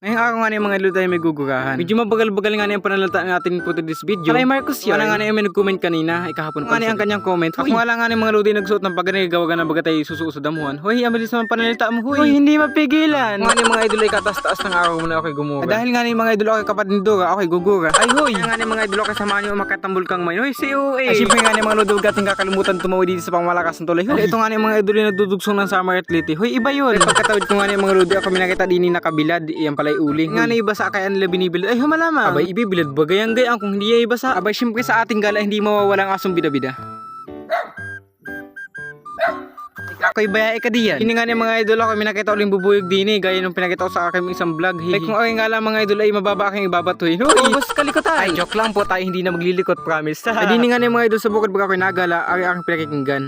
Ngayong araw nga na yung mga idol tayo may gugurahan. Medyo mabagal-bagal nga na yung panalata natin po to this video. Kalay Marcos yun. Wala nga na yung may nag-comment kanina. Kahapon pa. Nga na yung kanyang comment. Ako nga lang nga na yung mga lodi nagsuot ng pagganay gawa na baga tayo sususo damuhan. Hoy, abilis naman panalita mo. Hoy, hindi mapigilan. Nga na yung mga idol ay katas-taas ng araw mo na ako'y gumura. Dahil nga na yung mga idol ako'y kapatindura, ako'y gugura. Ay hoy, nga na yung mga idol ako'y samahan nyo umakatambol kang may. Hoy, COA. Ay siyempre nga na yung mga lodi ating kakalimutan tumawi dito sa pangmalakas ng tulay. Hoy, ito nga na yung mga idol na nagdudugsong ng summer athlete. Hoy, iba yun. Ay pagkatawid ko nga na yung mga lodi ako minakita din ni nakabilad. Iyan pala'y uling. Nga na basa kaya nila binibilad. Ay humalama. Abay ibibilad ba gayang kung hindi ay basa. Abay syempre sa ating gala hindi mawawala ang asong bida-bida. Ako'y baya ikadiyan. Hindi nga ni mga idol ako minakita uling bubuyog din gaya nung pinakita ko sa aking isang vlog. Ay kung aking nga lang mga idol ay mababa aking ibabatoy. Hoy, boss kalikotan. Ay joke lang po tayo hindi na maglilikot promise. Ay di nga ni mga idol sa bukod baga ako'y nagala ang aking pinakikinggan.